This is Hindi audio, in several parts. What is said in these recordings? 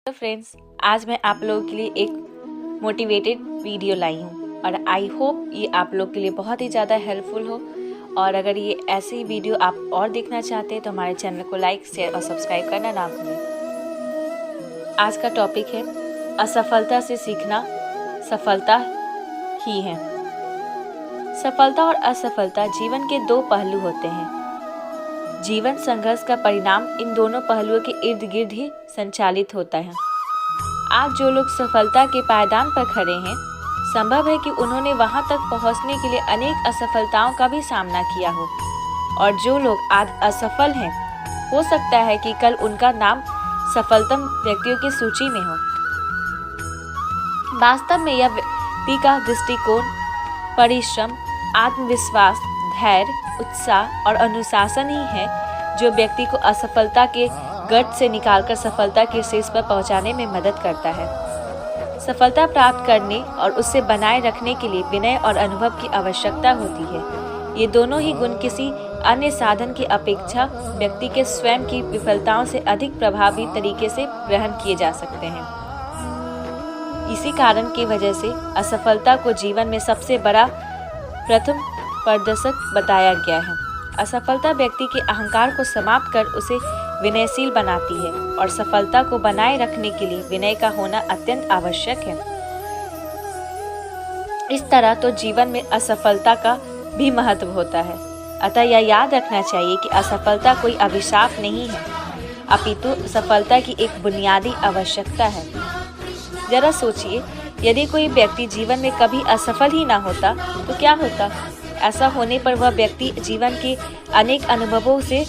तो फ्रेंड्स, आज मैं आप लोगों के लिए एक मोटिवेटेड वीडियो लाई हूँ और आई होप ये आप लोग के लिए बहुत ही ज़्यादा हेल्पफुल हो। और अगर ये ऐसे ही वीडियो आप और देखना चाहते हैं तो हमारे चैनल को लाइक, शेयर और सब्सक्राइब करना ना भूलें। आज का टॉपिक है असफलता से सीखना सफलता ही है। सफलता और असफलता जीवन के दो पहलू होते हैं। जीवन संघर्ष का परिणाम इन दोनों पहलुओं के इर्द गिर्द ही संचालित होता है। आज जो लोग सफलता के पायदान पर खड़े हैं, संभव है कि उन्होंने वहां तक पहुंचने के लिए अनेक असफलताओं का भी सामना किया हो, और जो लोग आज असफल हैं, हो सकता है कि कल उनका नाम सफलतम व्यक्तियों की सूची में हो। वास्तव में यह व्यक्ति का दृष्टिकोण, परिश्रम, आत्मविश्वास, धैर्य, उत्साह और अनुशासन ही है जो व्यक्ति को असफलता के गर्त से निकालकर सफलता के शीर्ष पर पहुंचाने में मदद करता है। सफलता प्राप्त करने और उसे बनाए रखने के लिए विनय और अनुभव की आवश्यकता होती है। ये दोनों ही गुण किसी अन्य साधन की अपेक्षा व्यक्ति के स्वयं की विफलताओं से अधिक प्रभावी तरीके से ग्रहण किए जा सकते हैं। इसी कारण की वजह से असफलता को जीवन में सबसे बड़ा प्रथम प्रदर्शक बताया गया है। असफलता व्यक्ति के अहंकार को समाप्त कर उसे विनयशील बनाती है, और सफलता को बनाए रखने के लिए विनय का होना अत्यंत आवश्यक है। इस तरह तो जीवन में असफलता का भी महत्व होता है। अतः यह याद रखना चाहिए कि असफलता कोई अभिशाप नहीं है, अपितु सफलता की एक बुनियादी आवश्यकता है। जरा सोचिए, यदि कोई व्यक्ति जीवन में कभी असफल ही ना होता तो क्या होता? ऐसा होने पर वह व्यक्ति जीवन के अनेक अनुभवों से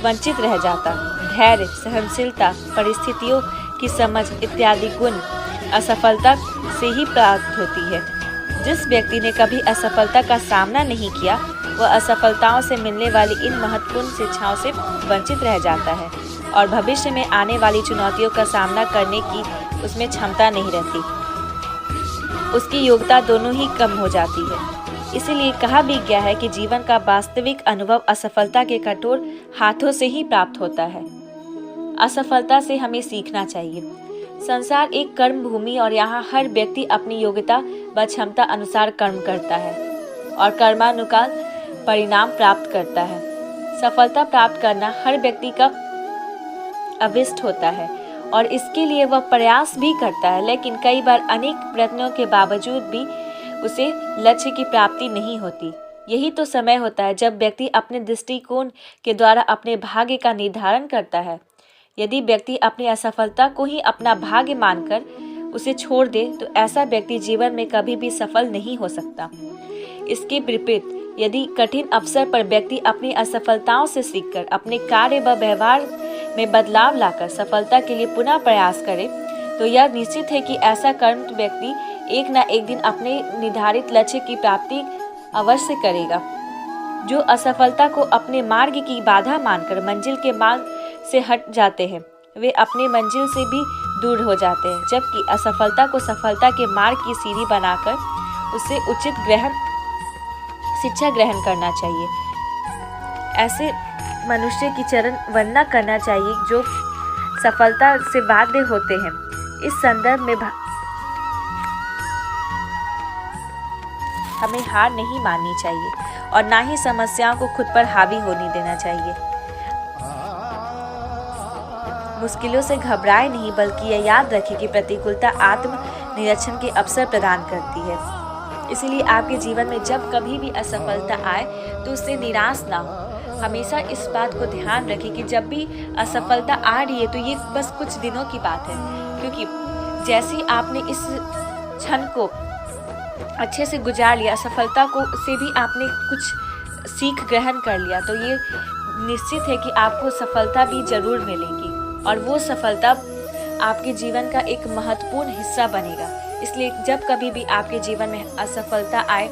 वंचित रह जाता। धैर्य, सहनशीलता, परिस्थितियों की समझ इत्यादि गुण असफलता से ही प्राप्त होती है। जिस व्यक्ति ने कभी असफलता का सामना नहीं किया, वह असफलताओं से मिलने वाली इन महत्वपूर्ण शिक्षाओं से वंचित रह जाता है, और भविष्य में आने वाली चुनौतियों का सामना करने की उसमें क्षमता नहीं रहती। उसकी योग्यता दोनों ही कम हो जाती है। इसीलिए कहा भी गया है कि जीवन का वास्तविक अनुभव असफलता के कठोर हाथों से ही प्राप्त होता है। असफलता से हमें सीखना चाहिए। संसार एक कर्म भूमि, और यहाँ हर व्यक्ति अपनी योग्यता व क्षमता अनुसार कर्म करता है और कर्मानुसार परिणाम प्राप्त करता है। सफलता प्राप्त करना हर व्यक्ति का अभिष्ट होता है, और इसके लिए वह प्रयास भी करता है, लेकिन कई बार अनेक प्रयत्नों के बावजूद भी उसे लक्ष्य की प्राप्ति नहीं होती। यही तो समय होता है जब व्यक्ति अपने दृष्टिकोण के द्वारा अपने भाग्य का निर्धारण करता है। यदि व्यक्ति अपनी असफलता को ही अपना भाग्य मानकर उसे छोड़ दे तो ऐसा व्यक्ति जीवन में कभी भी सफल नहीं हो सकता। इसके विपरीत, यदि कठिन अवसर पर व्यक्ति अपनी असफलताओं से सीखकर अपने कार्य व व्यवहार में बदलाव लाकर सफलता के लिए पुनः प्रयास करे, तो यह निश्चित है कि ऐसा कर्म व्यक्ति एक न एक दिन अपने निर्धारित लक्ष्य की प्राप्ति अवश्य करेगा। जो असफलता को अपने मार्ग की बाधा मानकर मंजिल के मार्ग से हट जाते हैं, वे अपने मंजिल से भी दूर हो जाते हैं, जबकि असफलता को सफलता के मार्ग की सीढ़ी बनाकर उसे उचित शिक्षा ग्रहण करना चाहिए। ऐसे मनुष्य की चरण वंदना करना चाहिए जो सफलता से बाध्य होते हैं। इस संदर्भ में हमें हार नहीं माननी चाहिए और ना ही समस्याओं को खुद पर हावी होने देना चाहिए। मुश्किलों से घबराए नहीं, बल्कि यह याद रखें कि प्रतिकूलता आत्म निरीक्षण के अवसर प्रदान करती है। इसलिए आपके जीवन में जब कभी भी असफलता आए तो उससे निराश ना हो। हमेशा इस बात को ध्यान रखें कि जब भी असफलता आ रही है तो ये बस कुछ दिनों की बात है, क्योंकि जैसे ही आपने इस क्षण को अच्छे से गुजार लिया, असफलता को से भी आपने कुछ सीख ग्रहण कर लिया, तो ये निश्चित है कि आपको सफलता भी जरूर मिलेगी, और वो सफलता आपके जीवन का एक महत्वपूर्ण हिस्सा बनेगा। इसलिए जब कभी भी आपके जीवन में असफलता आए